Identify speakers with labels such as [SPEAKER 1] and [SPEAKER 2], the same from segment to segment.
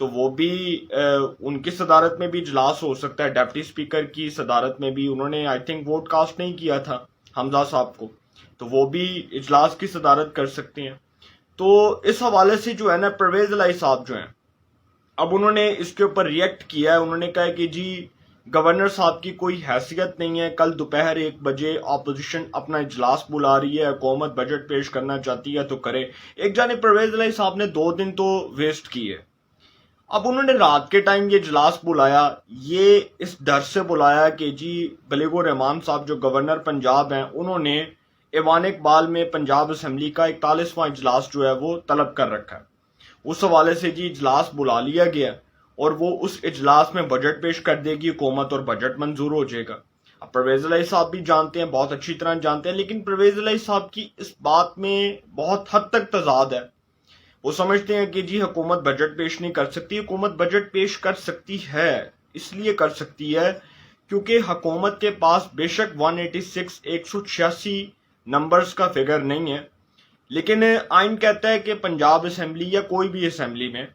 [SPEAKER 1] تو وہ بھی ان کی صدارت میں بھی اجلاس ہو سکتا ہے. ڈپٹی اسپیکر کی صدارت میں بھی انہوں نے آئی تھنک ووٹ کاسٹ نہیں کیا تھا حمزہ صاحب کو, تو وہ بھی اجلاس کی صدارت کر سکتے ہیں. تو اس حوالے سے جو ہے نا پرویز الہی صاحب جو ہیں, اب انہوں نے اس کے اوپر ریئیکٹ کیا ہے. انہوں نے کہا کہ جی گورنر صاحب کی کوئی حیثیت نہیں ہے, کل دوپہر 1 بجے اپوزیشن اپنا اجلاس بلا رہی ہے, حکومت بجٹ پیش کرنا چاہتی ہے تو کرے. ایک جانب پرویز الہی صاحب نے 2 دن تو ویسٹ کیے. اب انہوں نے رات کے ٹائم یہ اجلاس بلایا, یہ اس ڈر سے بلایا کہ جی بلیغ الرحمان صاحب جو گورنر پنجاب ہیں انہوں نے ایوان اقبال میں پنجاب اسمبلی کا 41واں اجلاس جو ہے وہ طلب کر رکھا ہے. اس حوالے سے جی اجلاس بلا لیا گیا اور وہ اس اجلاس میں بجٹ پیش کر دے گی حکومت اور بجٹ منظور ہو جائے گا. اب پرویز الہی صاحب بھی جانتے ہیں, بہت اچھی طرح جانتے ہیں, لیکن پرویز الہی صاحب کی اس بات میں بہت حد تک تضاد ہے. وہ سمجھتے ہیں کہ جی حکومت بجٹ پیش نہیں کر سکتی. حکومت بجٹ پیش کر سکتی ہے, اس لیے کر سکتی ہے کیونکہ حکومت کے پاس بے شک 186 نمبرز کا فگر نہیں ہے, لیکن آئین کہتا ہے کہ پنجاب اسمبلی یا کوئی بھی اسمبلی میں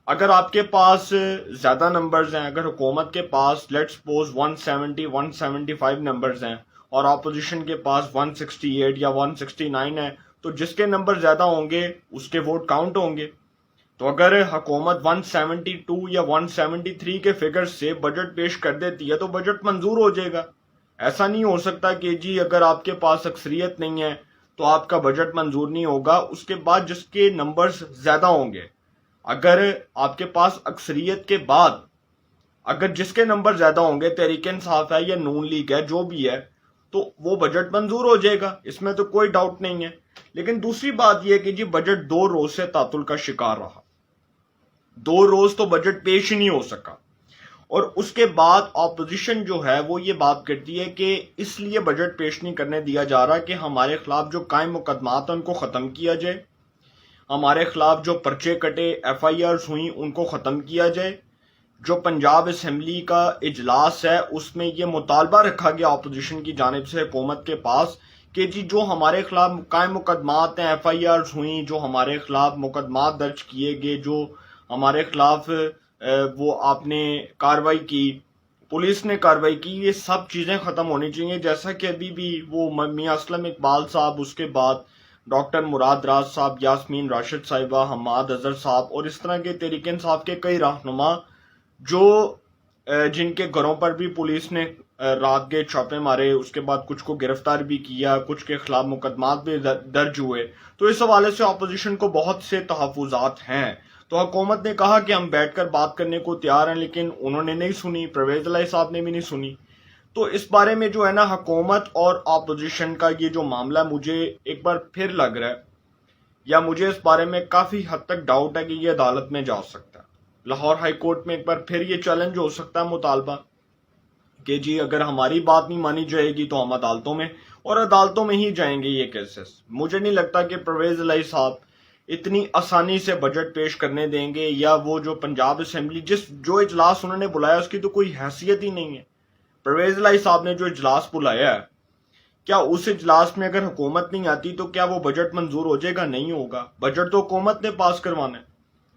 [SPEAKER 1] اگر آپ کے پاس زیادہ نمبرز ہیں, اگر حکومت کے پاس لیٹ سپوز 175 نمبرز ہیں اور اپوزیشن کے پاس 168 یا 169 ہے, تو جس کے نمبر زیادہ ہوں گے اس کے ووٹ کاؤنٹ ہوں گے. تو اگر حکومت 172 یا 173 کے فگر سے بجٹ پیش کر دیتی ہے تو بجٹ منظور ہو جائے گا. ایسا نہیں ہو سکتا کہ جی اگر آپ کے پاس اکثریت نہیں ہے تو آپ کا بجٹ منظور نہیں ہوگا. اس کے بعد جس کے نمبرز زیادہ ہوں گے, اگر آپ کے پاس اکثریت کے بعد اگر جس کے نمبر زیادہ ہوں گے, تحریک انصاف ہے یا نون لیگ ہے جو بھی ہے, تو وہ بجٹ منظور ہو جائے گا, اس میں تو کوئی ڈاؤٹ نہیں ہے. لیکن دوسری بات یہ کہ جی بجٹ 2 روز سے تعطل کا شکار رہا, 2 روز تو بجٹ پیش ہی نہیں ہو سکا. اور اس کے بعد اپوزیشن جو ہے وہ یہ بات کرتی ہے کہ اس لیے بجٹ پیش نہیں کرنے دیا جا رہا کہ ہمارے خلاف جو قائم مقدمات ہیں ان کو ختم کیا جائے, ہمارے خلاف جو پرچے کٹے ایف آئی آرز ہوئیں ان کو ختم کیا جائے. جو پنجاب اسمبلی کا اجلاس ہے اس میں یہ مطالبہ رکھا گیا اپوزیشن کی جانب سے حکومت کے پاس کہ جی جو ہمارے خلاف قائم مقدمات ہیں, ایف آئی آرز ہوئیں, جو ہمارے خلاف مقدمات درج کیے گئے, جو ہمارے خلاف وہ آپ نے کاروائی کی, پولیس نے کاروائی کی, یہ سب چیزیں ختم ہونی چاہیے. جیسا کہ ابھی بھی وہ میاں اسلم اقبال صاحب, اس کے بعد ڈاکٹر مراد راز صاحب, یاسمین راشد صاحبہ, حماد اظہر صاحب اور اس طرح کے تحریک انصاف کے کئی رہنما جو جن کے گھروں پر بھی پولیس نے رات کے چھاپے مارے, اس کے بعد کچھ کو گرفتار بھی کیا, کچھ کے خلاف مقدمات بھی درج ہوئے. تو اس حوالے سے اپوزیشن کو بہت سے تحفظات ہیں. تو حکومت نے کہا کہ ہم بیٹھ کر بات کرنے کو تیار ہیں, لیکن انہوں نے نہیں سنی, پرویز الہی صاحب نے بھی نہیں سنی. تو اس بارے میں جو ہے نا حکومت اور اپوزیشن کا یہ جو معاملہ مجھے ایک بار پھر لگ رہا ہے, یا مجھے اس بارے میں کافی حد تک ڈاؤٹ ہے کہ یہ عدالت میں جا سکتا ہے. لاہور ہائی کورٹ میں ایک بار پھر یہ چیلنج ہو سکتا ہے مطالبہ کہ جی اگر ہماری بات نہیں مانی جائے گی تو ہم عدالتوں میں, اور عدالتوں میں ہی جائیں گے یہ کیسز. مجھے نہیں لگتا کہ پرویز الہی صاحب اتنی آسانی سے بجٹ پیش کرنے دیں گے, یا وہ جو پنجاب اسمبلی جو اجلاس انہوں نے بلایا اس کی تو کوئی حیثیت ہی نہیں ہے. پرویز الہی صاحب نے جو اجلاس بلایا ہے, کیا اس اجلاس میں اگر حکومت نہیں آتی تو کیا وہ بجٹ منظور ہو جائے گا؟ نہیں ہوگا. بجٹ تو حکومت نے پاس کروانا ہے,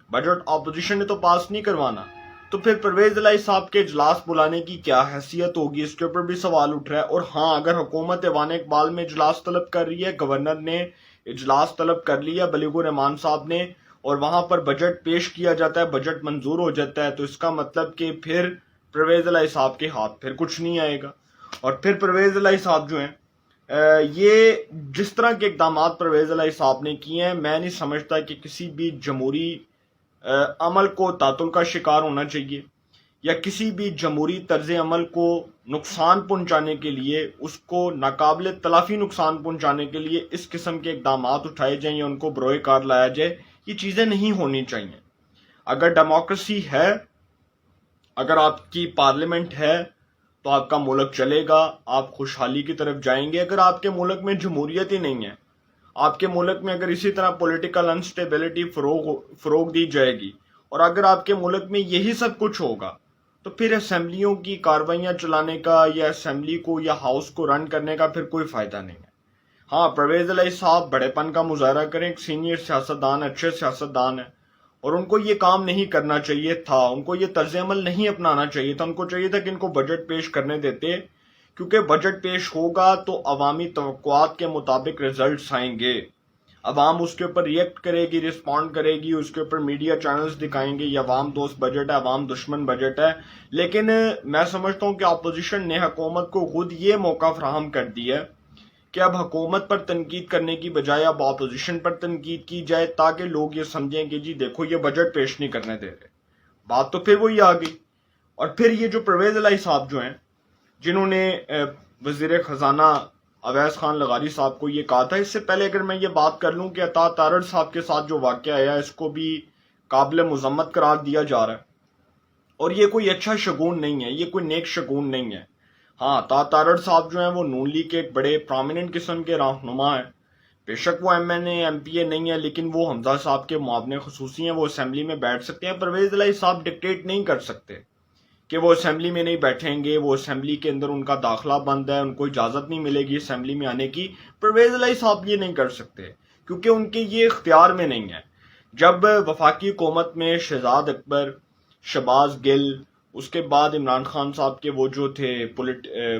[SPEAKER 1] بجٹ اپوزیشن نے تو پاس نہیں کروانا. تو پھر پرویز الہی صاحب کے اجلاس بلانے کی کیا حیثیت ہوگی, اس کے اوپر بھی سوال اٹھ رہا ہے. اور ہاں, اگر حکومت ایوان اقبال میں اجلاس طلب کر رہی ہے, گورنر نے اجلاس طلب کر لیا بلیغ الرحمان صاحب نے, اور وہاں پر بجٹ پیش کیا جاتا ہے, بجٹ منظور ہو جاتا ہے, تو اس کا مطلب کہ پھر پرویز الہی صاحب کے ہاتھ پھر کچھ نہیں آئے گا. اور پھر پرویز الہی صاحب جو ہیں یہ جس طرح کے اقدامات پرویز الہی صاحب نے کیے ہیں, میں نہیں سمجھتا کہ کسی بھی جمہوری عمل کو تعطل کا شکار ہونا چاہیے, یا کسی بھی جمہوری طرز عمل کو نقصان پہنچانے کے لیے, اس کو ناقابل تلافی نقصان پہنچانے کے لیے اس قسم کے اقدامات اٹھائے جائیں یا ان کو بروئے کار لایا جائے. یہ چیزیں نہیں ہونی چاہیے. اگر ڈیموکریسی ہے, اگر آپ کی پارلیمنٹ ہے تو آپ کا ملک چلے گا, آپ خوشحالی کی طرف جائیں گے. اگر آپ کے ملک میں جمہوریت ہی نہیں ہے, آپ کے ملک میں اگر اسی طرح پولیٹیکل انسٹیبلٹی فروغ دی جائے گی, اور اگر آپ کے ملک میں یہی سب کچھ ہوگا, تو پھر اسمبلیوں کی کاروائیاں چلانے کا یا اسمبلی کو یا ہاؤس کو رن کرنے کا پھر کوئی فائدہ نہیں ہے. ہاں, پرویز الہی صاحب بڑے پن کا مظاہرہ کریں, ایک سینئر سیاستدان, اچھے سیاستدان ہیں, اور ان کو یہ کام نہیں کرنا چاہیے تھا، ان کو یہ طرز عمل نہیں اپنانا چاہیے تھا. ان کو چاہیے تھا کہ ان کو بجٹ پیش کرنے دیتے، کیونکہ بجٹ پیش ہوگا تو عوامی توقعات کے مطابق ریزلٹس آئیں گے. عوام اس کے اوپر ریئیکٹ کرے گی، رسپونڈ کرے گی، اس کے اوپر میڈیا چینلز دکھائیں گے یہ عوام دوست بجٹ ہے، عوام دشمن بجٹ ہے. لیکن میں سمجھتا ہوں کہ اپوزیشن نے حکومت کو خود یہ موقع فراہم کر دیا ہے کہ اب حکومت پر تنقید کرنے کی بجائے اب اپوزیشن پر تنقید کی جائے، تاکہ لوگ یہ سمجھیں کہ جی دیکھو یہ بجٹ پیش نہیں کرنے دے رہے. بات تو پھر وہی آ گئی. اور پھر یہ جو پرویز الہی صاحب جو ہیں، جنہوں نے وزیر خزانہ اویس خان لغاری صاحب کو یہ کہا تھا، اس سے پہلے اگر میں یہ بات کر لوں کہ عطا تارڑ صاحب کے ساتھ جو واقعہ آیا اس کو بھی قابل مذمت قرار دیا جا رہا ہے، اور یہ کوئی اچھا شگون نہیں ہے، یہ کوئی نیک شگون نہیں ہے. ہاں، عطا تارڑ صاحب جو ہیں وہ نون لیگ کے ایک بڑے پرومیننٹ قسم کے رہنما ہیں. بے شک وہ M N A M P A نہیں ہے، لیکن وہ حمزہ صاحب کے معاون خصوصی ہیں، وہ اسمبلی میں بیٹھ سکتے ہیں. پرویز الہی صاحب ڈکٹیٹ نہیں کر سکتے کہ وہ اسمبلی میں نہیں بیٹھیں گے، وہ اسمبلی کے اندر ان کا داخلہ بند ہے، ان کو اجازت نہیں ملے گی اسمبلی میں آنے کی. پرویز الہی صاحب یہ نہیں کر سکتے کیونکہ ان کے یہ اختیار میں نہیں ہے. جب وفاقی حکومت میں شہزاد اکبر، شہباز گل، اس کے بعد عمران خان صاحب کے وہ جو تھے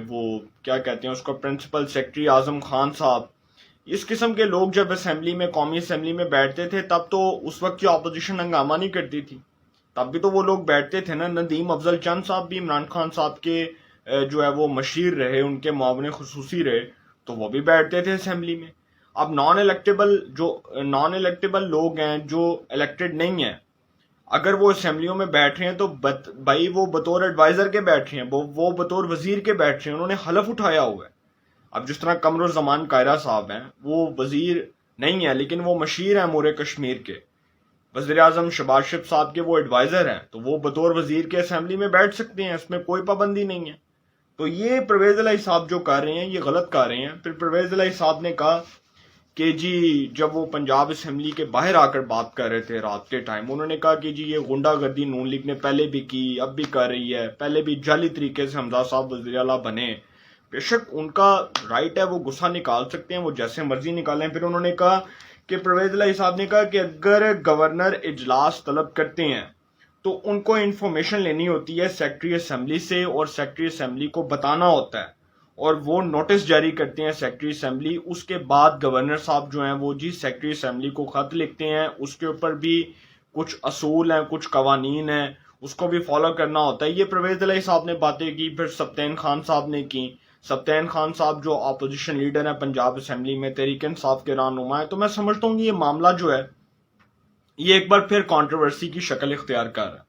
[SPEAKER 1] وہ کیا کہتے ہیں اس کو، پرنسپل سیکرٹری اعظم خان صاحب، اس قسم کے لوگ جب اسمبلی میں، قومی اسمبلی میں بیٹھتے تھے، تب تو اس وقت کی اپوزیشن ہنگامہ نہیں کرتی تھی، تب بھی تو وہ لوگ بیٹھتے تھے نا. ندیم افضل چند صاحب بھی عمران خان صاحب کے جو ہے وہ مشیر رہے، ان کے معاون خصوصی رہے، تو وہ بھی بیٹھتے تھے اسمبلی میں. اب نان الیکٹیبل لوگ ہیں جو الیکٹڈ نہیں ہیں، اگر وہ اسمبلیوں میں بیٹھ رہے ہیں تو بھائی وہ بطور ایڈوائزر کے بیٹھ رہے ہیں، وہ بطور وزیر کے بیٹھ رہے ہیں، انہوں نے حلف اٹھایا ہوا ہے. اب جس طرح قمر الزمان قاہرہ صاحب ہیں، وہ وزیر نہیں ہیں لیکن وہ مشیر ہیں امور کشمیر کے. وزیر اعظم شہباز شریف صاحب کے وہ ایڈوائزر ہیں، تو وہ بطور وزیر کے اسمبلی میں بیٹھ سکتے ہیں، اس میں کوئی پابندی نہیں ہے. تو یہ پرویز الہی صاحب جو کر رہے ہیں یہ غلط کر رہے ہیں. پھر پرویز الہی صاحب نے کہا کہ جی جب وہ پنجاب اسمبلی کے باہر آ کر بات کر رہے تھے رات کے ٹائم، انہوں نے کہا کہ جی یہ غنڈہ گردی نون لیگ نے پہلے بھی کی، اب بھی کر رہی ہے، پہلے بھی جعلی طریقے سے حمزہ صاحب وزیر اعلیٰ بنے. بے شک ان کا رائٹ ہے، وہ غصہ نکال سکتے ہیں، وہ جیسے مرضی نکالیں. پھر انہوں نے کہا کہ پرویز الہی صاحب نے کہا کہ اگر گورنر اجلاس طلب کرتے ہیں تو ان کو انفارمیشن لینی ہوتی ہے سیکرٹری اسمبلی سے، اور سیکرٹری اسمبلی کو بتانا ہوتا ہے، اور وہ نوٹس جاری کرتے ہیں سیکرٹری اسمبلی. اس کے بعد گورنر صاحب جو ہیں وہ جی سیکرٹری اسمبلی کو خط لکھتے ہیں، اس کے اوپر بھی کچھ اصول ہیں، کچھ قوانین ہیں، اس کو بھی فالو کرنا ہوتا ہے. یہ پرویز الہی صاحب نے باتیں کی. پھر سبطین خان صاحب نے کی. سبطین خان صاحب جو اپوزیشن لیڈر ہیں پنجاب اسمبلی میں، تحریک انصاف کے رہنما ہیں. تو میں سمجھتا ہوں کہ یہ معاملہ جو ہے یہ ایک بار پھر کنٹروورسی کی شکل اختیار کر رہا ہے،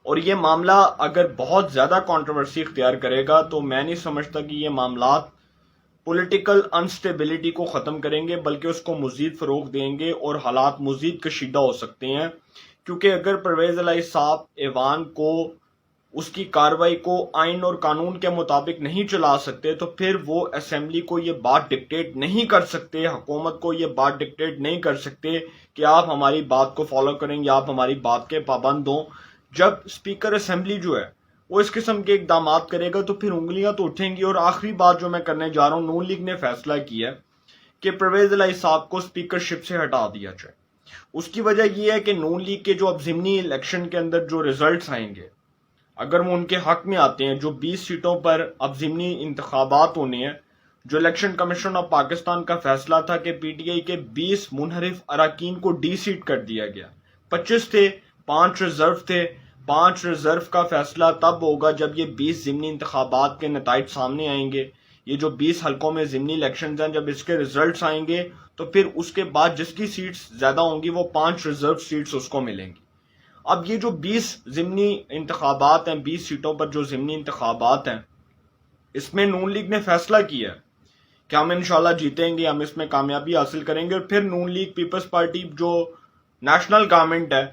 [SPEAKER 1] اور یہ معاملہ اگر بہت زیادہ کنٹروورسی اختیار کرے گا تو میں نہیں سمجھتا کہ یہ معاملات پولیٹیکل انسٹیبلٹی کو ختم کریں گے، بلکہ اس کو مزید فروغ دیں گے اور حالات مزید کشیدہ ہو سکتے ہیں. کیونکہ اگر پرویز الہی صاحب ایوان کو، اس کی کارروائی کو آئین اور قانون کے مطابق نہیں چلا سکتے، تو پھر وہ اسمبلی کو یہ بات ڈکٹیٹ نہیں کر سکتے، حکومت کو یہ بات ڈکٹیٹ نہیں کر سکتے کہ آپ ہماری بات کو فالو کریں یا آپ ہماری بات کے پابند ہوں. جب اسپیکر اسمبلی جو ہے وہ اس قسم کے اقدامات کرے گا تو پھر انگلیاں تو اٹھیں گی. اور آخری بات جو میں کرنے جا رہا ہوں، نون لیگ نے فیصلہ کیا کہ پرویز الہی صاحب کو اسپیکرشپ سے ہٹا دیا جائے. اس کی وجہ یہ ہے کہ نون لیگ کے جو اب ضمنی الیکشن کے اندر جو ریزلٹس آئیں گے، اگر وہ ان کے حق میں آتے ہیں، جو 20 سیٹوں پر اب ضمنی انتخابات ہونے ہیں، جو الیکشن کمیشن آف پاکستان کا فیصلہ تھا کہ پی ٹی آئی کے 20 منحرف اراکین کو ڈی سیٹ کر دیا گیا، 25 تھے، 5 ریزرو تھے. 5 ریزرو کا فیصلہ تب ہوگا جب یہ 20 ضمنی انتخابات کے نتائج سامنے آئیں گے. یہ جو 20 حلقوں میں ضمنی الیکشنز ہیں، جب اس کے ریزلٹس آئیں گے تو پھر اس کے بعد جس کی سیٹس زیادہ ہوں گی وہ 5 ریزرو سیٹس اس کو ملیں گی. اب یہ جو 20 ضمنی انتخابات ہیں، 20 سیٹوں پر جو ضمنی انتخابات ہیں، اس میں نون لیگ نے فیصلہ کیا کہ ہم انشاءاللہ جیتیں گے، ہم اس میں کامیابی حاصل کریں گے. اور پھر نون لیگ پیپلز پارٹی جو نیشنل گورنمنٹ ہے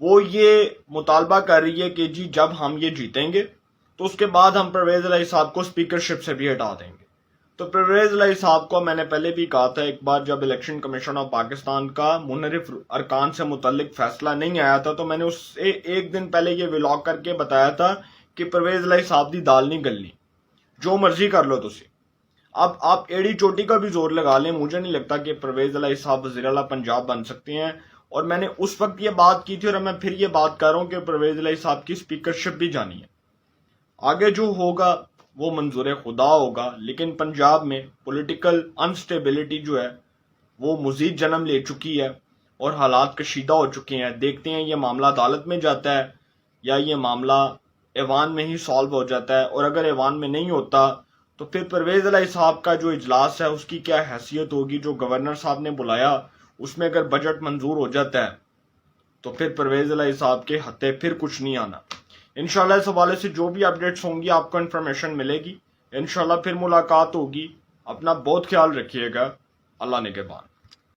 [SPEAKER 1] وہ یہ مطالبہ کر رہی ہے کہ جی جب ہم یہ جیتیں گے تو اس کے بعد ہم پرویز الہی صاحب کو اسپیکرشپ سے بھی ہٹا دیں گے. تو پرویز الہی صاحب کو میں نے پہلے بھی کہا تھا، ایک بار جب الیکشن کمیشن آف پاکستان کا منحرف ارکان سے متعلق فیصلہ نہیں آیا تھا تو میں نے اس سے ایک دن پہلے یہ ولاگ کر کے بتایا تھا کہ پرویز الہی صاحب دی دال نہیں گلنی، جو مرضی کر لو تسی. اب آپ ایڑی چوٹی کا بھی زور لگا لیں، مجھے نہیں لگتا کہ پرویز الہی صاحب وزیر اعلیٰ پنجاب بن سکتے ہیں. اور میں نے اس وقت یہ بات کی تھی اور میں پھر یہ بات کر رہا ہوں کہ پرویز الہی صاحب کی اسپیکرشپ بھی جانی ہے. آگے جو ہوگا وہ منظور خدا ہوگا، لیکن پنجاب میں پولیٹیکل انسٹیبلٹی جو ہے وہ مزید جنم لے چکی ہے اور حالات کشیدہ ہو چکے ہیں. دیکھتے ہیں یہ معاملہ عدالت میں جاتا ہے یا یہ معاملہ ایوان میں ہی سالو ہو جاتا ہے، اور اگر ایوان میں نہیں ہوتا تو پھر پرویز الہی صاحب کا جو اجلاس ہے اس کی کیا حیثیت ہوگی. جو گورنر صاحب نے بلایا اس میں اگر بجٹ منظور ہو جاتا ہے تو پھر پرویز الہی صاحب کے ہتھے پھر کچھ نہیں آنا. انشاءاللہ اس حوالے سے جو بھی اپڈیٹس ہوں گی آپ کو انفارمیشن ملے گی. انشاءاللہ پھر ملاقات ہوگی. اپنا بہت خیال رکھیے گا. اللہ نگہبان.